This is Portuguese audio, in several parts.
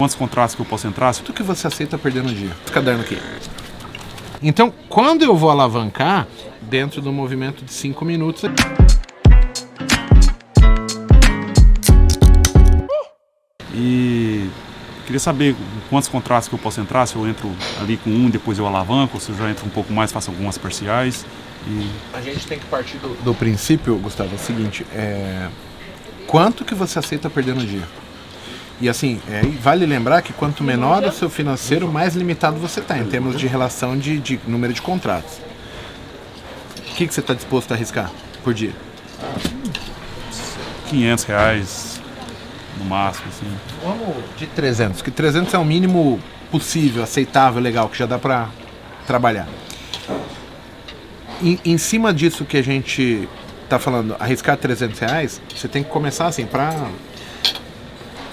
Quantos contratos que eu posso entrar? Quanto que você aceita perder no dia? Esse caderno aqui. Então, quando eu vou alavancar, dentro do movimento de 5 minutos... E queria saber quantos contratos que eu posso entrar, se eu entro ali com um, depois eu alavanco, ou se eu já entro um pouco mais, faço algumas parciais. A gente tem que partir do princípio, Gustavo, é o seguinte, quanto que você aceita perder no dia? E assim, vale lembrar que quanto menor o seu financeiro, mais limitado você está em termos de relação de número de contratos. O que você está disposto a arriscar por dia? R$500 no máximo, assim. Vamos de 300, que 300 é o mínimo possível, aceitável, legal, que já dá para trabalhar. Em cima disso que a gente está falando, arriscar R$300, você tem que começar assim,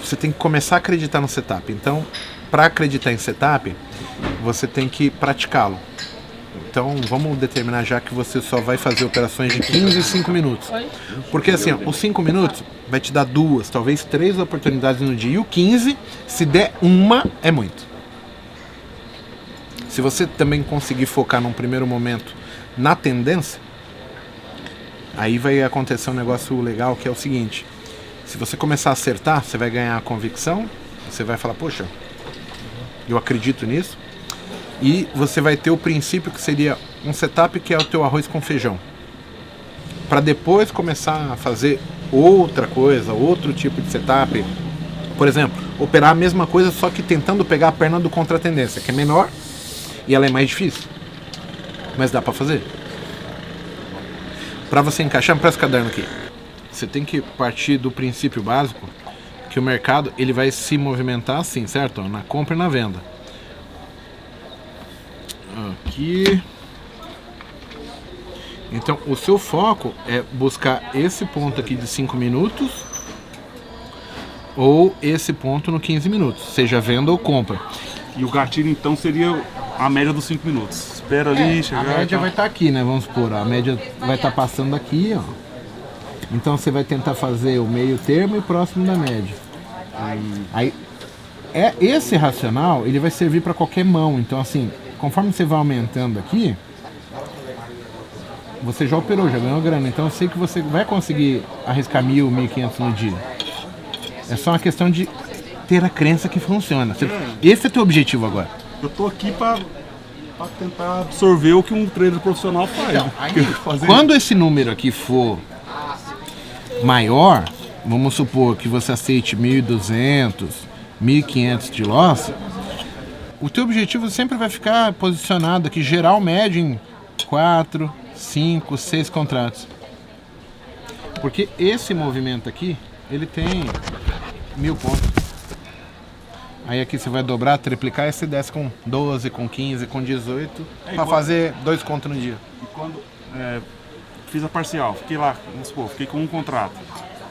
você tem que começar a acreditar no setup. Então, para acreditar em setup, você tem que praticá-lo. Então, vamos determinar já que você só vai fazer operações de 15 e 5 minutos. Porque assim, os 5 minutos vai te dar 2, talvez 3 oportunidades no dia. E o 15, se der uma, é muito. Se você também conseguir focar num primeiro momento na tendência, aí vai acontecer um negócio legal que é o seguinte: se você começar a acertar, você vai ganhar a convicção, você vai falar, poxa, eu acredito nisso, e você vai ter o princípio que seria um setup que é o teu arroz com feijão, para depois começar a fazer outra coisa, outro tipo de setup. Por exemplo, operar a mesma coisa, só que tentando pegar a perna do contra-tendência, que é menor e ela é mais difícil, mas dá para fazer. Para você encaixar, para esse caderno aqui, você tem que partir do princípio básico que o mercado ele vai se movimentar assim, certo? Na compra e na venda. Aqui. Então, o seu foco é buscar esse ponto aqui de 5 minutos ou esse ponto no 15 minutos, seja venda ou compra. E o gatilho, então, seria a média dos 5 minutos. Espera ali, chegar... A média vai estar aqui, né? Vamos supor, a média vai estar passando aqui, ó. Então você vai tentar fazer o meio termo e próximo da média. Aí esse racional, ele vai servir para qualquer mão. Então assim, conforme você vai aumentando aqui, você já operou, já ganhou grana. Então eu sei que você vai conseguir arriscar 1.000, 1.500 no dia. É só uma questão de ter a crença que funciona. Esse é o teu objetivo agora. Eu tô aqui para tentar absorver o que um trader profissional faz. Então, quando esse número aqui for maior, vamos supor que você aceite 1.200, 1.500 de loss, o teu objetivo sempre vai ficar posicionado aqui, geral médio em 4, 5, 6 contratos. Porque esse movimento aqui, ele tem 1.000 pontos. Aí aqui você vai dobrar, triplicar, e você desce com 12, com 15, com 18, para fazer 2 contos no dia. E quando fiz a parcial, fiquei lá, vamos supor, fiquei com um contrato.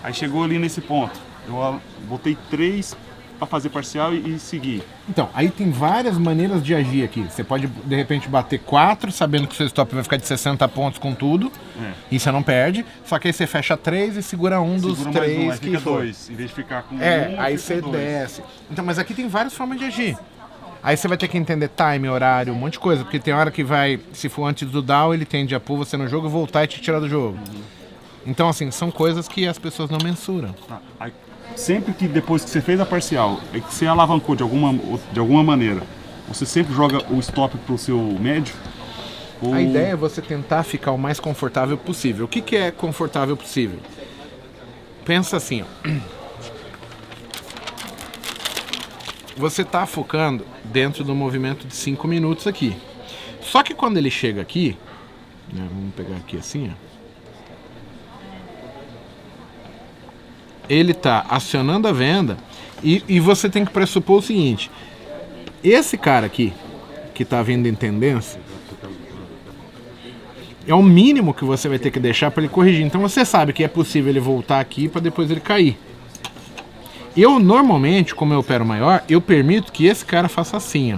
Aí chegou ali nesse ponto, eu botei 3 para fazer parcial e seguir. Então, aí tem várias maneiras de agir aqui. Você pode, de repente, bater 4, sabendo que o seu stop vai ficar de 60 pontos com tudo, e você não perde. Só que aí você fecha 3 e segura um dos 3 aí fica 2, em vez de ficar com aí você desce. Então, mas aqui tem várias formas de agir. Aí você vai ter que entender time, horário, um monte de coisa, porque tem hora que vai, se for antes do down, ele tende a pôr você no jogo, voltar e te tirar do jogo. Então, assim, são coisas que as pessoas não mensuram. Tá. Aí, sempre que depois que você fez a parcial, que você alavancou de alguma maneira, você sempre joga o stop pro seu médio? Ou... A ideia é você tentar ficar o mais confortável possível. O que é confortável possível? Pensa assim, ó. Você está focando dentro do movimento de 5 minutos aqui. Só que quando ele chega aqui, né, vamos pegar aqui assim, ó. Ele está acionando a venda e você tem que pressupor o seguinte: esse cara aqui, que está vindo em tendência, é o mínimo que você vai ter que deixar para ele corrigir. Então você sabe que é possível ele voltar aqui para depois ele cair. Eu normalmente, como eu opero maior, eu permito que esse cara faça assim, ó.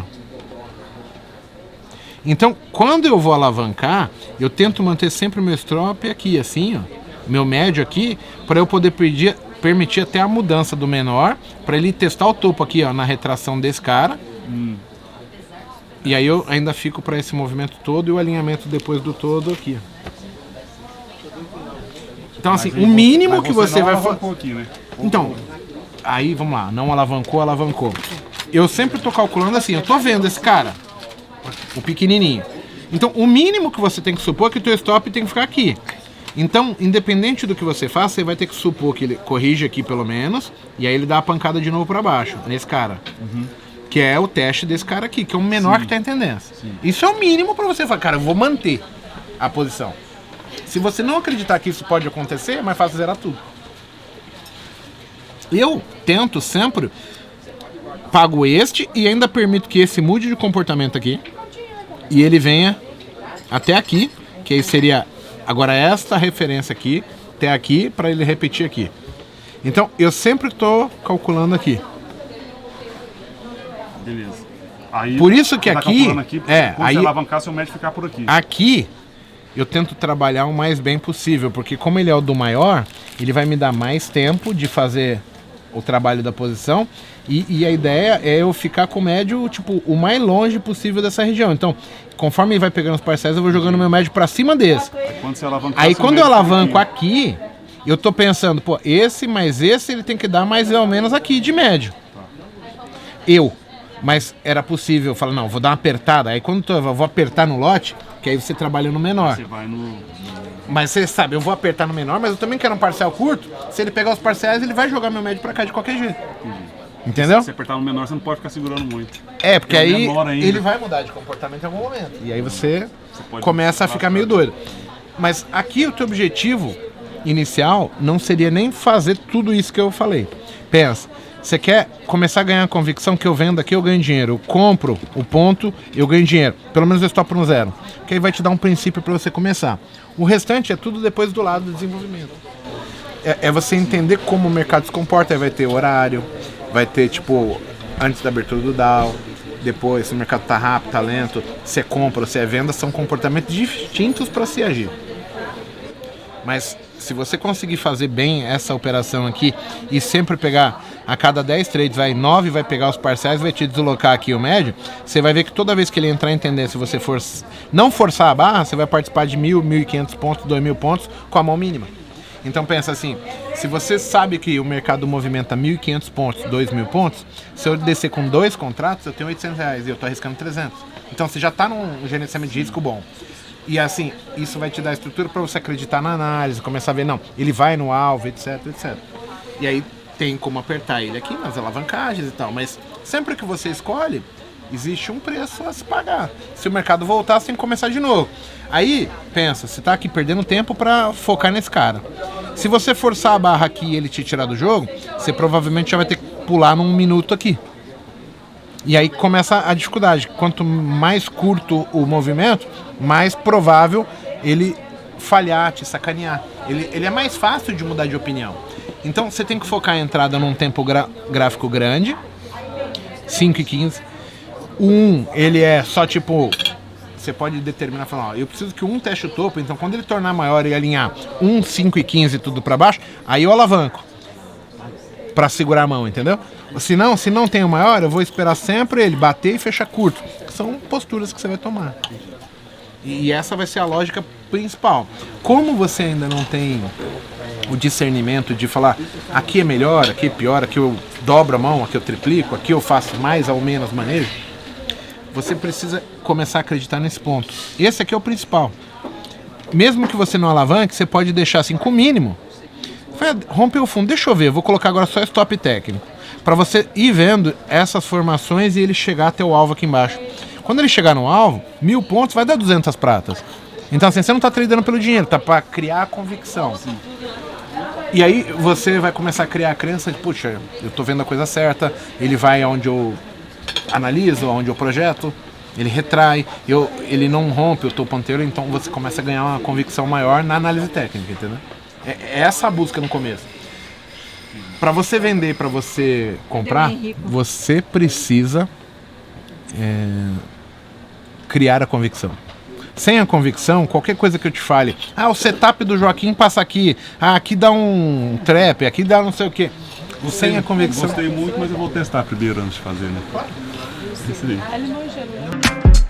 Então, quando eu vou alavancar, eu tento manter sempre o meu stop aqui, assim, ó, meu médio aqui, para eu poder pedir permitir até a mudança do menor para ele testar o topo aqui, ó, na retração desse cara. E aí eu ainda fico para esse movimento todo e o alinhamento depois do todo aqui. Então assim, o mínimo que você vai fazer... Né? Então, aí vamos lá, não alavancou, alavancou. Eu sempre tô calculando assim, eu tô vendo esse cara, o pequenininho. Então, o mínimo que você tem que supor é que o teu stop tem que ficar aqui. Então, independente do que você faça, você vai ter que supor que ele corrige aqui pelo menos, e aí ele dá a pancada de novo para baixo, nesse cara. Que é o teste desse cara aqui, que é o menor que tá em tendência. Isso é o mínimo para você falar, cara, eu vou manter a posição. Se você não acreditar que isso pode acontecer, é mais fácil zerar tudo. Eu tento sempre, pago este e ainda permito que esse mude de comportamento aqui e ele venha até aqui, que aí seria agora esta referência aqui, até aqui, para ele repetir aqui. Então eu sempre estou calculando aqui. Beleza. Aí, por isso que tá aqui, quando você alavancar, seu médio ficar por aqui. Aqui eu tento trabalhar o mais bem possível, porque como ele é o do maior, ele vai me dar mais tempo de fazer o trabalho da posição e a ideia é eu ficar com o médio, tipo, o mais longe possível dessa região. Então, conforme ele vai pegando os parciais, eu vou jogando meu médio pra cima desse. Aí quando eu alavanco aqui, eu tô pensando, pô, esse mais esse, ele tem que dar mais ou menos aqui de médio. Mas era possível, eu falo, não, vou dar uma apertada. Aí quando eu vou apertar no lote, que aí você trabalha no menor. Você vai no... Mas você sabe, eu vou apertar no menor, mas eu também quero um parcial curto. Se ele pegar os parciais, ele vai jogar meu médio pra cá de qualquer jeito. Entendeu? Se você apertar no menor, você não pode ficar segurando muito. É, porque aí ele vai mudar de comportamento em algum momento. E aí você começa a ficar meio doido. Mas aqui o teu objetivo inicial não seria nem fazer tudo isso que eu falei. Pensa, você quer começar a ganhar convicção que eu vendo aqui, eu ganho dinheiro. Eu compro o ponto, eu ganho dinheiro. Pelo menos eu stop no zero. Que aí vai te dar um princípio para você começar. O restante é tudo depois do lado do desenvolvimento. É você entender como o mercado se comporta. Aí vai ter horário, vai ter tipo, antes da abertura do DAO, depois se o mercado tá rápido, tá lento, se é compra ou se é venda, são comportamentos distintos para se agir. Mas se você conseguir fazer bem essa operação aqui e sempre pegar a cada 10 trades, 9 vai pegar os parciais, vai te deslocar aqui o médio, você vai ver que toda vez que ele entrar em tendência, se você não forçar a barra, você vai participar de 1.000, 1.500 pontos, 2.000 pontos com a mão mínima. Então pensa assim, se você sabe que o mercado movimenta 1.500 pontos, 2.000 pontos, se eu descer com 2 contratos, eu tenho R$800 e eu estou arriscando 300. Então você já está num gerenciamento de risco bom. E assim, isso vai te dar estrutura para você acreditar na análise, começar a ver, não, ele vai no alvo, etc, etc. E aí tem como apertar ele aqui nas alavancagens e tal, mas sempre que você escolhe, existe um preço a se pagar. Se o mercado voltar, você tem que começar de novo. Aí, pensa, você tá aqui perdendo tempo para focar nesse cara. Se você forçar a barra aqui e ele te tirar do jogo, você provavelmente já vai ter que pular num minuto aqui. E aí começa a dificuldade. Quanto mais curto o movimento, mais provável ele falhar, te sacanear. Ele é mais fácil de mudar de opinião. Então você tem que focar a entrada num tempo gráfico grande, 5 e 15. O 1, ele é só tipo... Você pode determinar, falar, ó, eu preciso que o 1 teste o topo, então quando ele tornar maior e alinhar 1, 5 e 15 tudo para baixo, aí eu alavanco para segurar a mão, entendeu? Se não tem o maior, eu vou esperar sempre ele bater e fechar curto. São posturas que você vai tomar. E essa vai ser a lógica principal. Como você ainda não tem o discernimento de falar, aqui é melhor, aqui é pior, aqui eu dobro a mão, aqui eu triplico, aqui eu faço mais ou menos manejo, você precisa começar a acreditar nesse ponto. Esse aqui é o principal. Mesmo que você não alavanque, você pode deixar assim com o mínimo. Rompeu o fundo, deixa eu ver, vou colocar agora só stop técnico. Para você ir vendo essas formações e ele chegar até o alvo aqui embaixo. Quando ele chegar no alvo, 1.000 pontos vai dar 200 pratas. Então assim, você não está tradando pelo dinheiro, tá para criar a convicção. E aí você vai começar a criar a crença de, puxa, eu tô vendo a coisa certa, ele vai aonde eu analiso, aonde eu projeto, ele retrai, ele não rompe o topo anterior, então você começa a ganhar uma convicção maior na análise técnica, entendeu? É essa a busca no começo. Para você vender, para você comprar, você precisa criar a convicção. Sem a convicção, qualquer coisa que eu te fale, o setup do Joaquim passa aqui, aqui dá um trap, aqui dá não sei o quê. Sem a convicção. Gostei muito, mas eu vou testar primeiro antes de fazer, né? Claro. Ah, ele manjou.